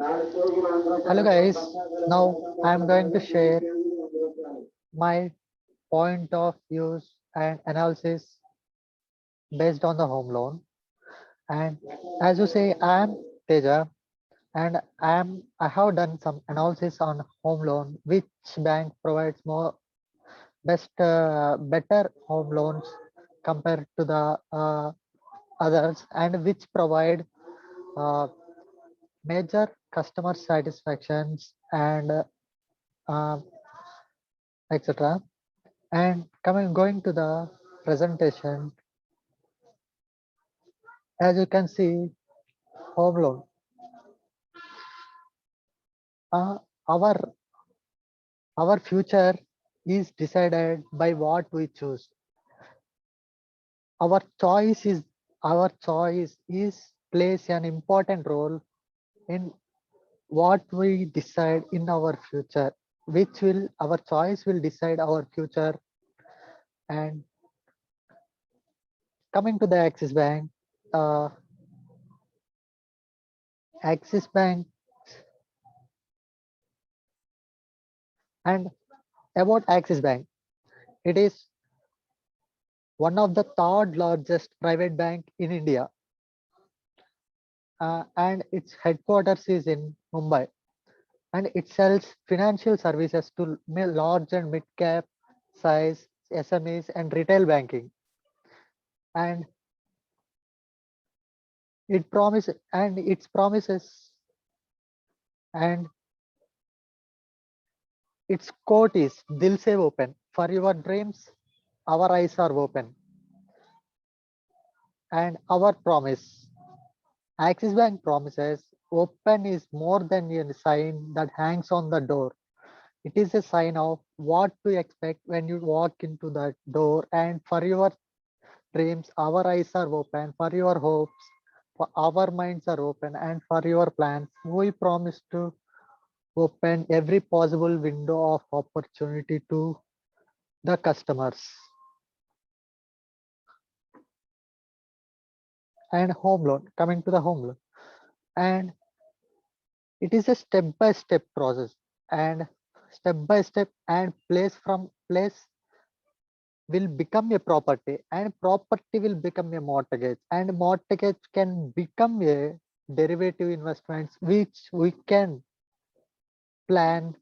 Hello guys, now I am going to share my point of views and analysis based on the home loan. And as you say, I am Teja and I have done some analysis on home loan, which bank provides more better home loans compared to the others, and which provide uh, major customer satisfactions and uh, etc. And coming going to the presentation, as you can see, home loan. Uh, our our future is decided by what we choose. Our choice is plays an important role in what we decide in our future, which will our choice will decide our future. And coming to the uh, Axis Bank, and about Axis Bank, it is one of the third largest private bank in India, and its headquarters is in Mumbai, and it sells financial services to large and mid cap size SMEs and retail banking. And its promises and its quote is Dil se open. For your dreams, our eyes are open. And our promise, Axis Bank promises, open is more than a sign that hangs on the door. It is a sign of what to expect when you walk into that door. And for your dreams, our eyes are open. For your hopes, for our minds are open. And for your plans, we promise to open every possible window of opportunity to the customers. And home loan, coming to the home loan. And it is a step-by-step process, and step-by-step and place from place will become a property, and property will become a mortgage, and mortgage can become a derivative investments which we can plan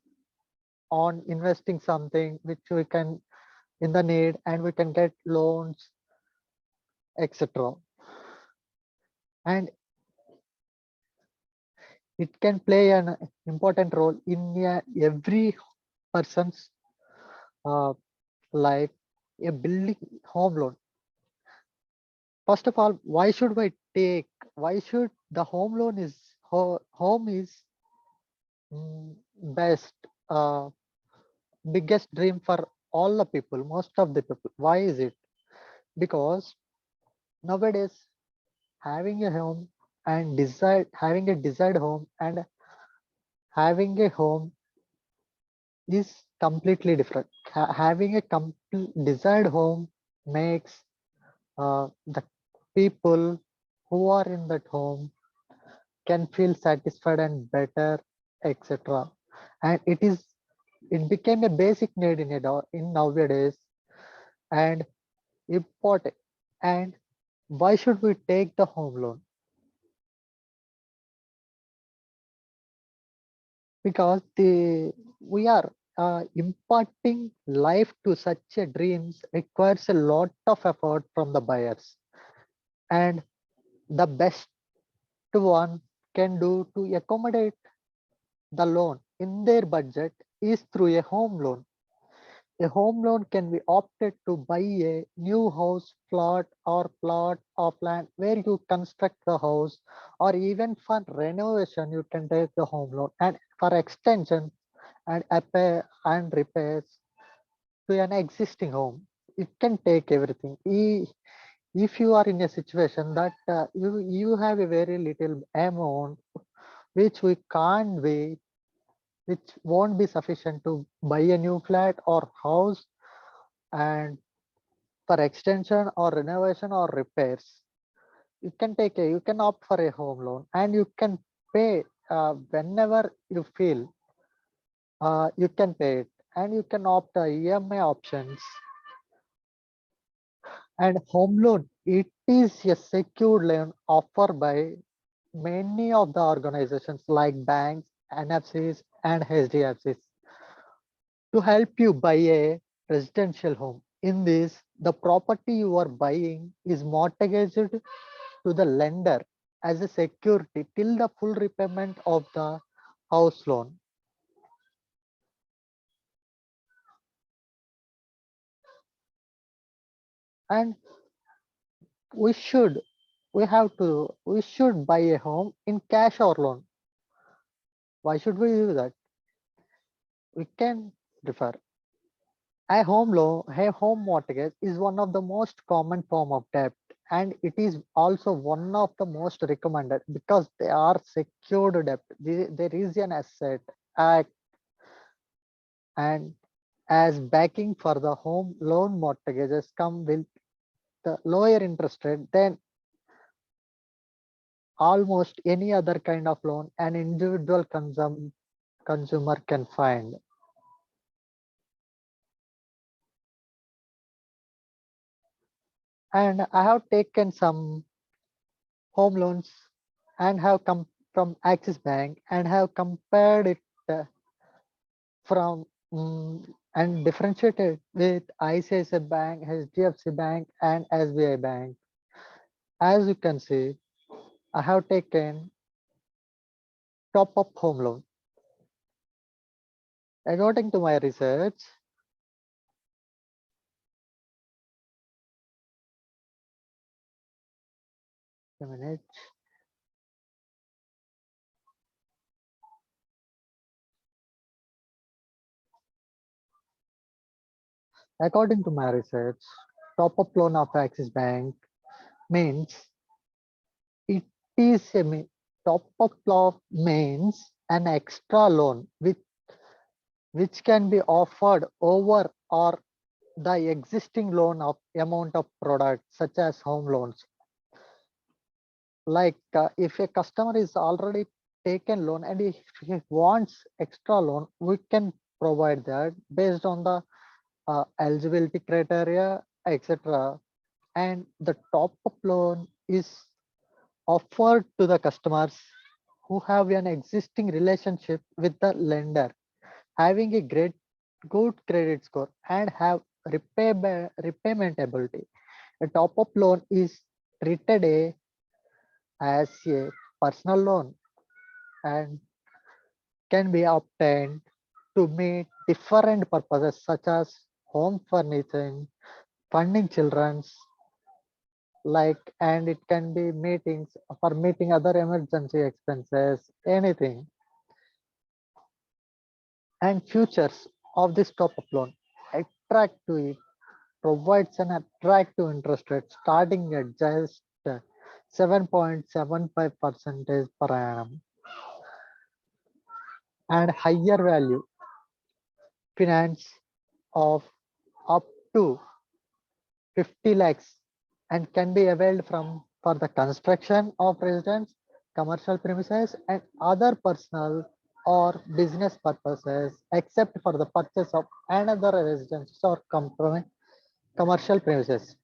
on investing something which we can in the need, and we can get loans, etc. And it can play an important role in every person's uh, life. A building home loan, first of all, why should the home loan is home is best, uh, biggest dream for all the people, most of the people. Why is it? Because nowadays having a home and having a desired home and having a home is completely different. Having a complete desired home makes the people who are in that home can feel satisfied and better, etc. And it became a basic need in nowadays, and important. And why should we take the home loan? Because we are imparting life to such a dreams requires a lot of effort from the buyers, and the best one can do to accommodate the loan in their budget is through a home loan. A home loan can be opted to buy a new house, plot of land where you construct the house, or even for renovation you can take the home loan, and for extension and repairs to an existing home. It can take everything. If you are in a situation that you have a very little amount which we can't be which won't be sufficient to buy a new flat or house, and for extension or renovation or repairs, you can opt for a home loan, and you can pay. whenever you feel you can pay it, and you can opt EMI options. And home loan, it is a secured loan offered by many of the organizations like banks, NFCs, and HDFCs to help you buy a residential home. In this, the property you are buying is mortgaged to the lender as a security till the full repayment of the house loan. And we should, we should buy a home in cash or loan. Why should we do that? We can refer. A home mortgage is one of the most common form of debt, and it is also one of the most recommended because they are secured debt. There is an asset act, and as backing for the home loan mortgages come with the lower interest rate than almost any other kind of loan an individual consumer can find. And I have taken some home loans and have come from Axis Bank and have compared it uh, from and differentiated with ICICI Bank, HDFC Bank, and SBI Bank. As you can see, I have taken top up home loan. According to my research, a minute. According to my research, top up loan of Axis Bank means it is top up loan means an extra loan which can be offered over or the existing loan of amount of products such as home loans. Like if a customer is already taken loan and if he wants extra loan, we can provide that based on the eligibility criteria, etc. And the top up loan is offered to the customers who have an existing relationship with the lender, having a good credit score and have repayment ability. A top up loan is treated as a personal loan and can be obtained to meet different purposes such as home furnishing, funding children's, like, and it can be meetings for meeting other emergency expenses, anything. And futures of this top up loan attract to it provides an attractive interest rate starting at just 7.75 percentage per annum and higher value finance of up to 50 lakhs and can be availed from for the construction of residence, commercial premises and other personal or business purposes except for the purchase of another residence or commercial premises.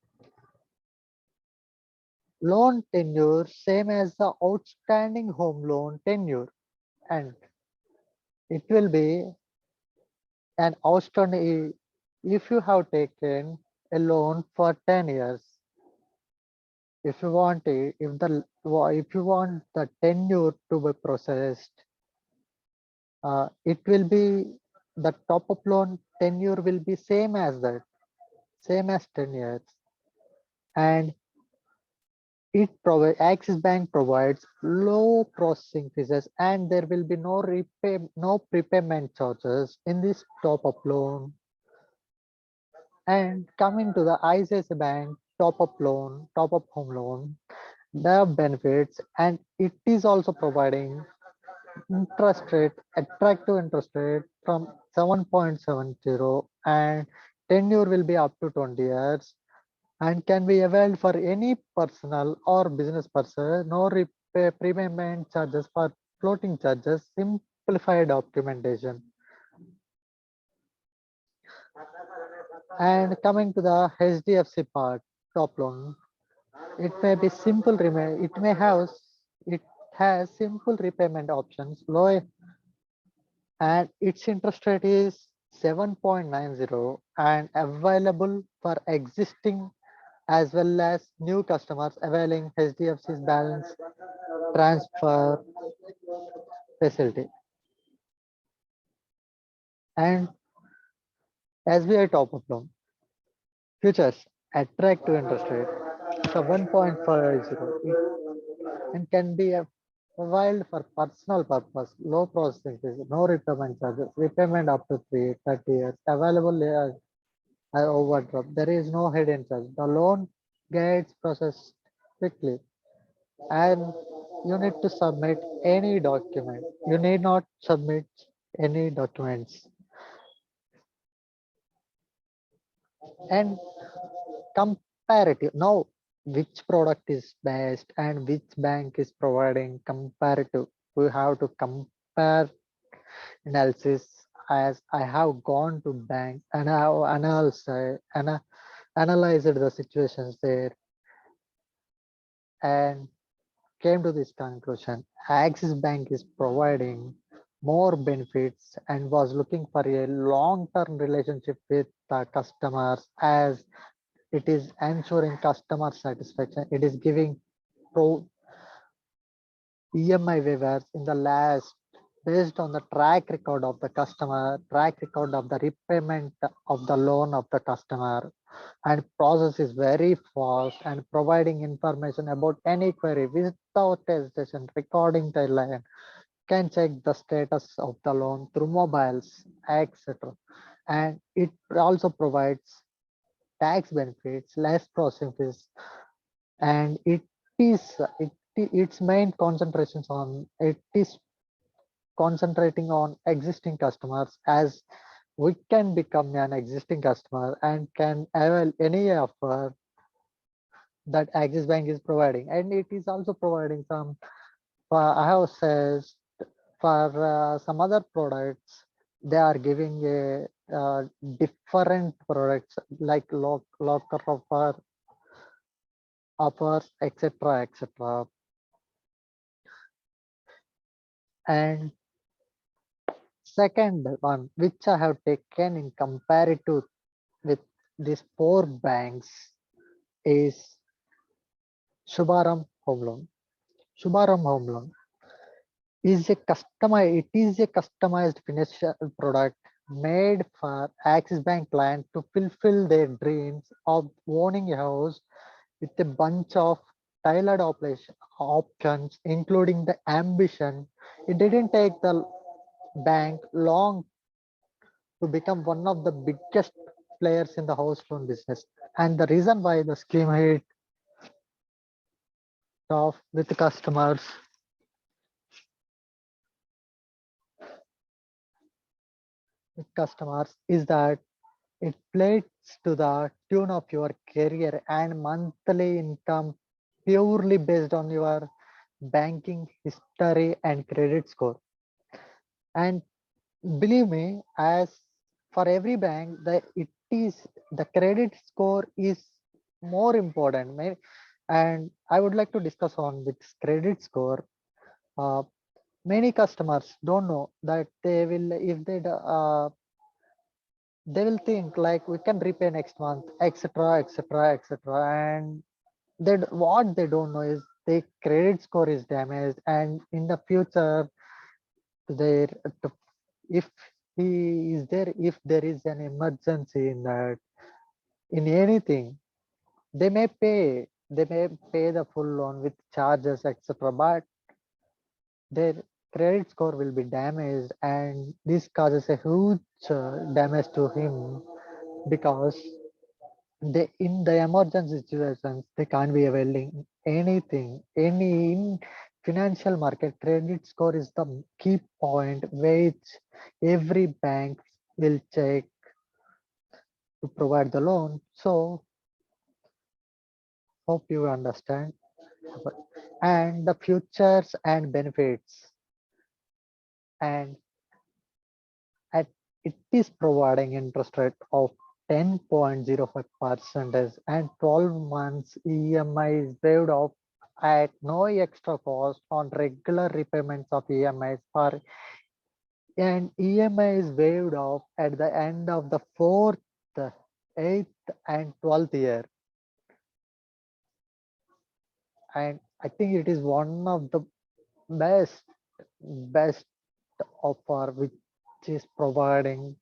Loan tenure same as the outstanding home loan tenure, and it will be an outstanding if you have taken a loan for 10 years. If you want it, if you want the tenure to be processed, it will be the top up loan tenure will be same as that, same as 10 years, and Axis Bank provides low processing fees and there will be no prepayment charges in this top up loan. And coming to the ICICI Bank top up home loan, the benefits, and it is also providing interest rate, attractive interest rate from 7.70 and tenure will be up to 20 years and can be availed for any personal or business person. No prepayment charges for floating charges, simplified documentation. And coming to the HDFC part, top loan, it may be simple it may have it has simple repayment options, low, and its interest rate is 7.90 and available for existing as well as new customers availing HDFC's balance transfer facility. And SBI top up loan features attractive interest rate 7.50 and can be availed for personal purpose, low processing fees, no repayment charges, repayment up to 30 years, available overdraft. There is no hidden charge. The loan gets processed quickly and you need to submit any document. You need not submit any documents. And comparative. Now, which product is best and which bank is providing comparative? We have to compare analysis as I have gone to bank and I have analyzed the situations there and came to this conclusion. Axis Bank is providing more benefits and was looking for a long-term relationship with the customers as it is ensuring customer satisfaction. It is giving pro EMI waivers in the last based on the track record of the customer, track record of the repayment of the loan of the customer, and process is very fast and providing information about any query without hesitation, recording the line, can check the status of the loan through mobiles, etc. And it also provides tax benefits, less processing fees, and is its main concentrations on it is concentrating on existing customers as we can become an existing customer and can avail any offer that Axis Bank is providing, and it is also providing some. I have says for some other products, they are giving a different products like locker offers, etc., etc. And second one, which I have taken in comparative with these four banks, is Shubharam Home Loan. Shubharam Home Loan it is a customized financial product made for Axis Bank clients to fulfill their dreams of owning a house with a bunch of tailored options, including the ambition. It didn't take the bank long to become one of the biggest players in the house loan business. And the reason why the scheme hit off with customers is that it plays to the tune of your career and monthly income purely based on your banking history and credit score. And believe me, as for every bank, the credit score is more important. And I would like to discuss on this credit score. Uh, Many customers don't know that they will think like we can repay next month, etc., etc., etc. And what they don't know is their credit score is damaged, and in the future, their if if there is an emergency in that in anything, they may pay the full loan with charges, etc. But their credit score will be damaged, and this causes a huge damage to him because they in the emergency situations they can't be availing anything. Any in financial market, credit score is the key point which every bank will check to provide the loan. So hope you understand. And the futures and benefits. and at it is providing interest rate of 10.05% and 12 months EMI is waived off at no extra cost on regular repayments of EMIs for and EMI is waived off at the end of the fourth, eighth, and 12th year. And I think it is one of the best offer which is providing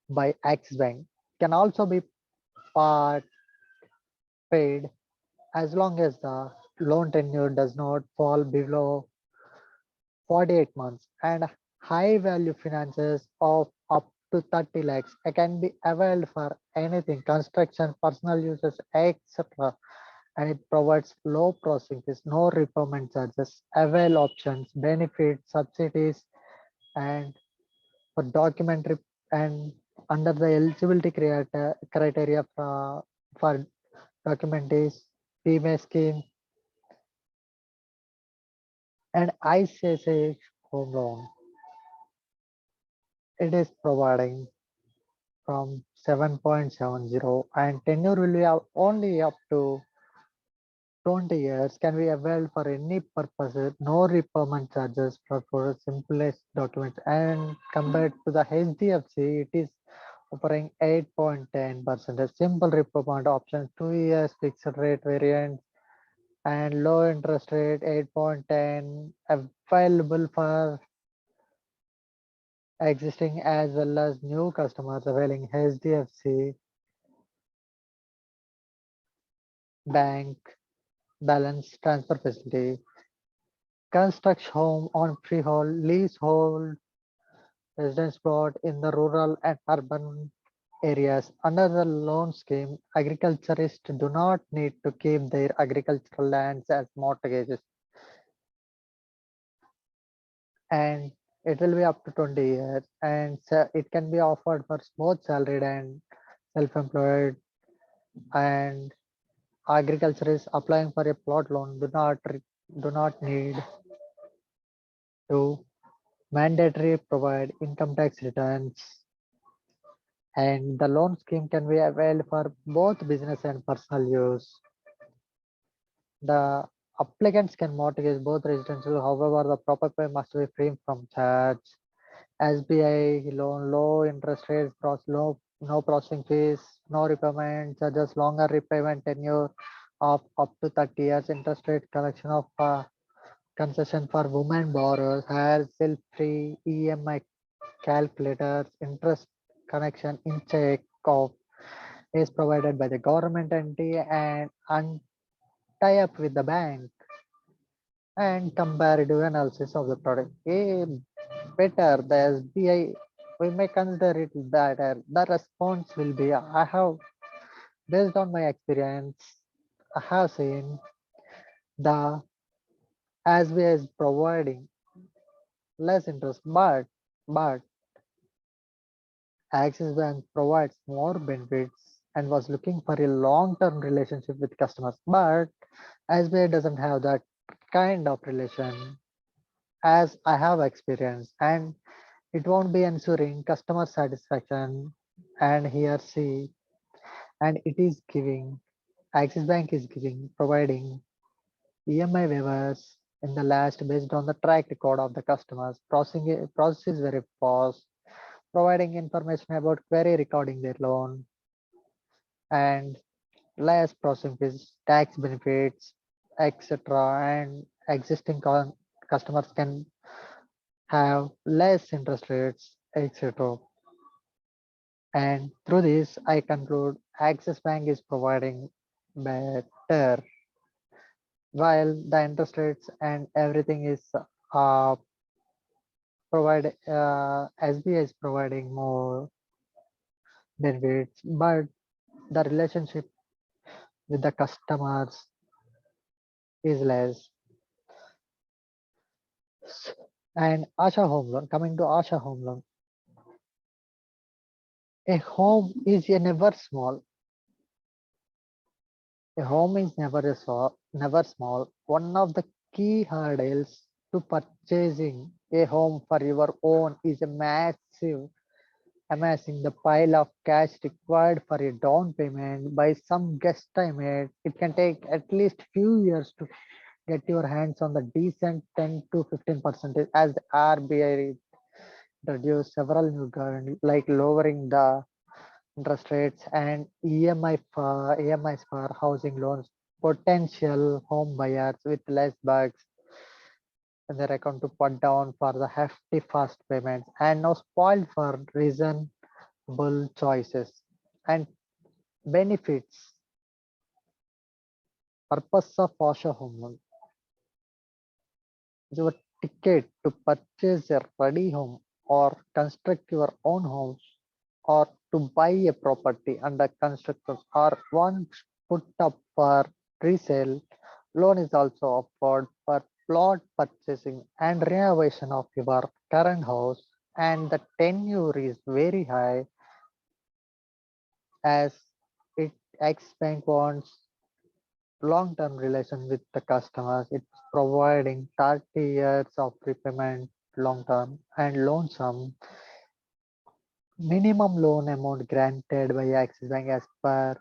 by Axis Bank. Can also be part paid as long as the loan tenure does not fall below 48 months and high value finances of up to 30 lakhs can be availed for anything construction, personal uses, etc. And it provides low processing fees, no repayment charges, avail options, benefits, subsidies, and for documentary and under the eligibility criteria for documentaries, PMA scheme, and ICICI home loan. It is providing from 7.70 and tenure will be only up to 20 years, can be availed for any purposes, no repayment charges for simplest documents, and compared to the HDFC, it is offering 8.10%, a simple repayment option, 2 years fixed rate variant, and low interest rate 8.10 available for existing as well as new customers availing HDFC Bank balance transfer facility. Construct home on freehold, leasehold, residence plot in the rural and urban areas. Under the loan scheme, agriculturists do not need to keep their agricultural lands as mortgages. And it will be up to 20 years and it can be offered for both salaried and self-employed, and agriculturists applying for a plot loan do not need to mandatory provide income tax returns, and the loan scheme can be availed for both business and personal use. The applicants can mortgage both residential, however, the property must be free from charge. SBI loan, low interest rates, no processing fees, no repayment charges, longer repayment tenure of up to 30 years, interest rate collection of concession for women borrowers, higher self-free EMI calculators, interest connection in check of is provided by the government entity and tie up with the bank, and comparative analysis of the product. Better the SBI, we may consider it better. The response will be I have based on my experience, I have seen the SBI is providing less interest, but Axis Bank provides more benefits and was looking for a long-term relationship with customers. But SBI doesn't have that kind of relation as I have experienced, and it won't be ensuring customer satisfaction. And here see, and it is giving, Axis Bank is giving, providing EMI waivers in the last based on the track record of the customers. Process is very fast, providing information about query recording their loan and less processing fees, tax benefits, etc. And existing customers can have less interest rates, etc. And through this, I conclude Axis Bank is providing better, while the interest rates and everything is SBI is providing more benefits, but the relationship with the customers is less. And Asha Home Loan, coming to Asha Home Loan, a home is a never small. A home is never small. One of the key hurdles to purchasing a home for your own is a massive. Amassing the pile of cash required for a down payment by some guesstimate, it can take at least few years to get your hands on the decent 10 to 15% as the RBI introduced several new guidelines like lowering the interest rates and EMIs for housing loans. Potential home buyers with less bucks in their account to put down for the hefty fast payments and now spoiled for reasonable choices and benefits. Purpose of Asha Home Loan: your ticket to purchase a ready home or construct your own house or to buy a property under construction or once put up for resale. Loan is also offered for plot purchasing and renovation of your current house, and the tenure is very high as it X Bank wants long-term relation with the customers. It's providing 30 years of repayment long-term and loan sum. Minimum loan amount granted by Axis Bank as per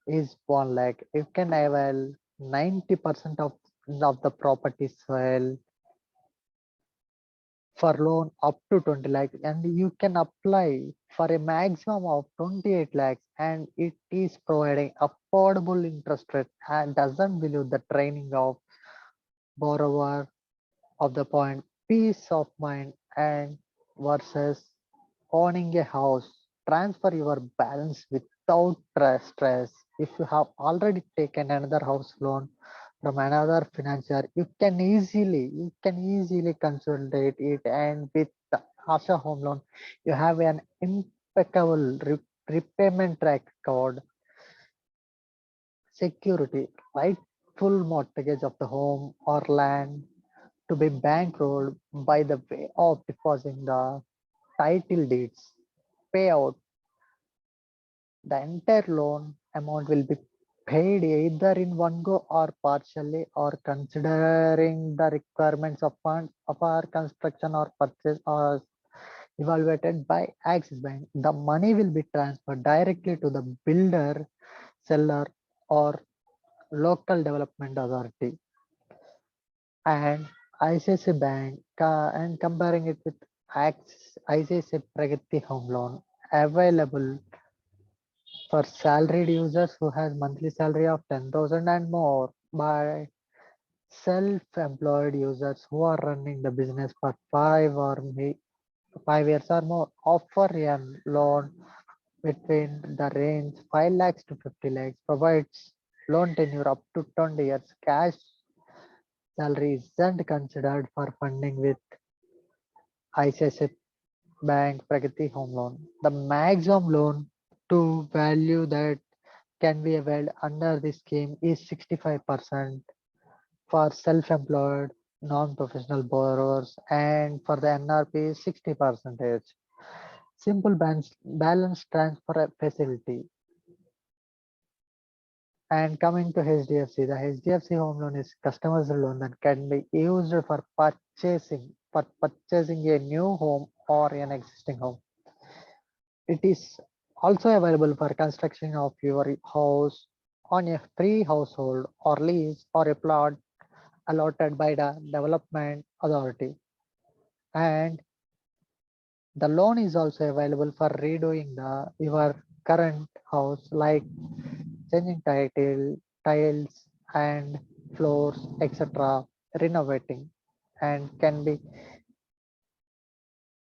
is 1 lakh. You can avail 90% of the property sale for loan up to 20 lakhs, and you can apply for a maximum of 28 lakhs, and it is providing affordable interest rate and doesn't believe the training of borrower of the point peace of mind and versus owning a house. Transfer your balance without stress. If you have already taken another house loan from another financier, you can easily consolidate it, and with the Asha Home Loan, you have an impeccable repayment track record, security, rightful mortgage of the home or land to be bankrolled by the way of depositing the title deeds. Payout: the entire loan amount will be paid either in one go or partially, or considering the requirements of funds of our construction or purchase or evaluated by Axis Bank. The money will be transferred directly to the builder, seller, or local development authority. And ICICI Bank, and comparing it with ICICI Pragati Home Loan, available for salaried users who has monthly salary of 10,000 and more, by self-employed users who are running the business for 5 years or more, offer a loan between the range 5 lakhs to 50 lakhs, provides loan tenure up to 20 years. Cash salary isn't considered for funding with ICICI Bank Pragati Home Loan. The maximum loan to value that can be availed under this scheme is 65% for self-employed non-professional borrowers, and for the NRP is 60%. Simple balance transfer facility. And coming to HDFC, the HDFC Home Loan is customers loan that can be used for purchasing a new home or an existing home. It is also available for construction of your house on a free household or lease or a plot allotted by the development authority. And the loan is also available for redoing your current house, like changing tiles and floors, etc., renovating, and can be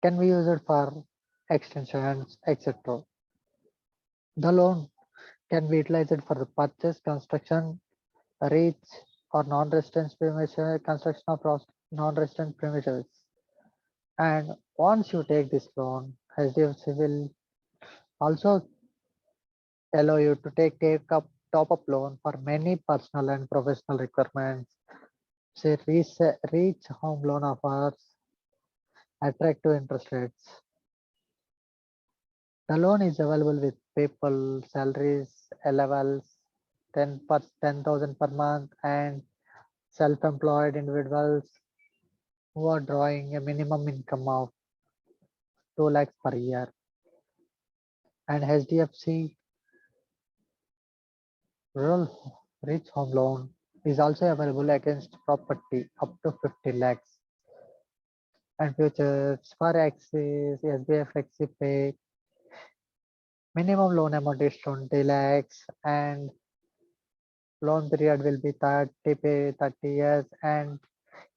used for extensions, etc. The loan can be utilized for the purchase, construction, reach, or non-resident premises, construction of non-resident premises. And once you take this loan, HDFC will also allow you to take up top-up loan for many personal and professional requirements. Say reach home loan offers attractive interest rates. The loan is available with people salaries levels 10,000 per month and self-employed individuals who are drawing a minimum income of 2 lakhs per year. And HDFC Rural Rich Home Loan is also available against property up to 50 lakhs. And futures for Axis, SBI FlexiPay, minimum loan amount is 20 lakhs and loan period will be 30 years and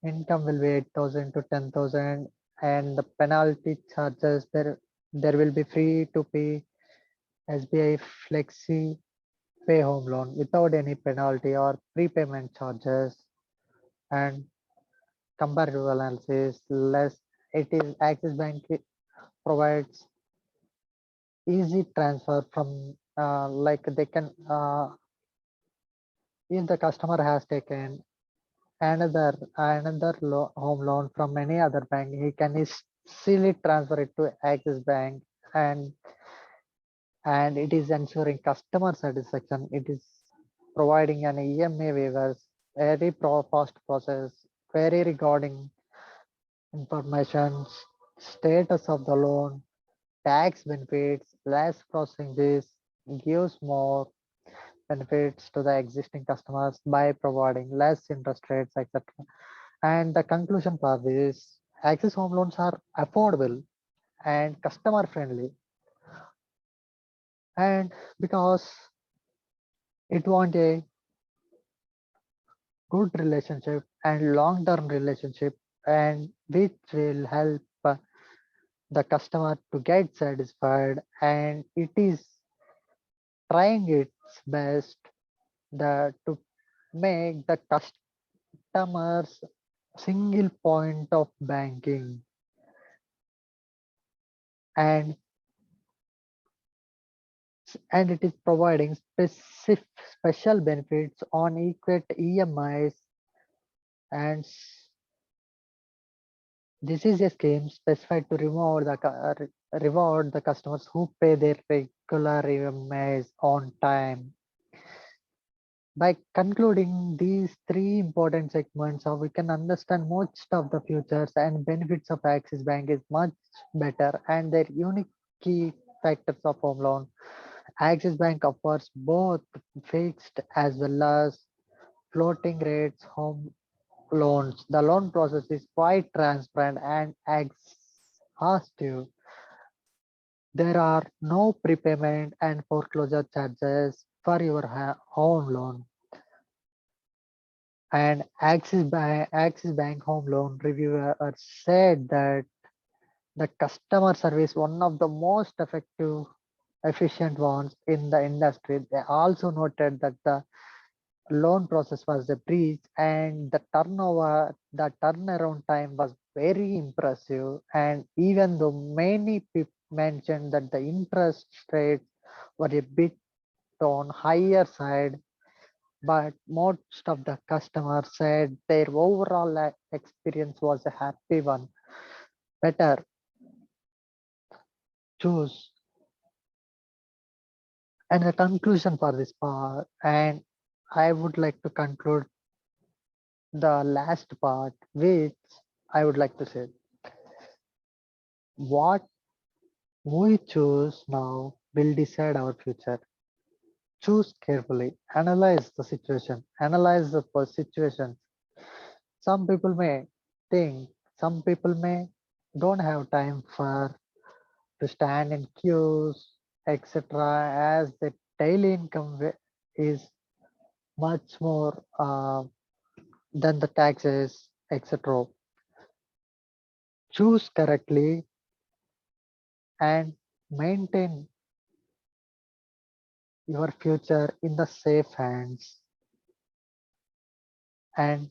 income will be 8,000 to 10,000 and the penalty charges there will be free to pay SBI Flexi Pay Home Loan without any penalty or prepayment charges and comparative analysis less it is Axis Bank provides easy transfer from like they can if the customer has taken another home loan from any other bank, he can easily transfer it to Axis Bank, and it is ensuring customer satisfaction. It is providing an EMA waivers, very fast process, query regarding information, status of the loan, tax benefits, less processing fees, gives more benefits to the existing customers by providing less interest rates, etc. And the conclusion for this, Axis Home Loans are affordable and customer friendly. And because it want a good relationship and long-term relationship and which will help the customer to get satisfied and it is trying its best to make the customers single point of banking and it is providing special benefits on equate EMIs and this is a scheme specified to reward the customers who pay their regular EMIs on time. By concluding these three important segments, we can understand most of the features and benefits of Axis Bank is much better and their unique key factors of home loan. Axis Bank offers both fixed as well as floating rates home loans. The loan process is quite transparent and exhaustive. There are no prepayment and foreclosure charges for your home loan. And Axis Bank Home Loan reviewer said that the customer service one of the most effective, efficient ones in the industry. They also noted that the loan process was a breach and the turnaround time was very impressive. And even though many people mentioned that the interest rates were a bit on higher side, but most of the customers said their overall experience was a happy one. Better choose. And the conclusion for this part, and I would like to conclude the last part, which I would like to say, what we choose now will decide our future. Choose carefully, analyze the situation, analyze the situation. Some people may think, some people may don't have time for to stand in queues, etc. As the daily income is much more than the taxes, etc. Choose correctly and maintain your future in the safe hands and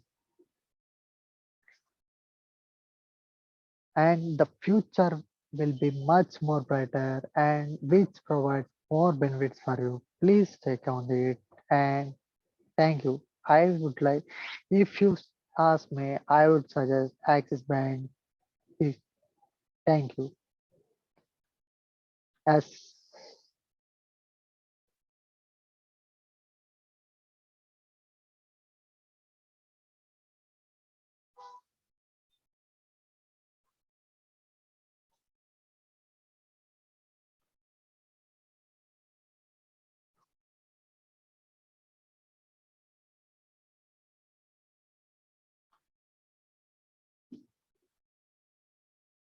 the future will be much more brighter and which provides more benefits for you. Please take on it and thank you. I would like, if you ask me, I would suggest Axis Bank. Thank you. As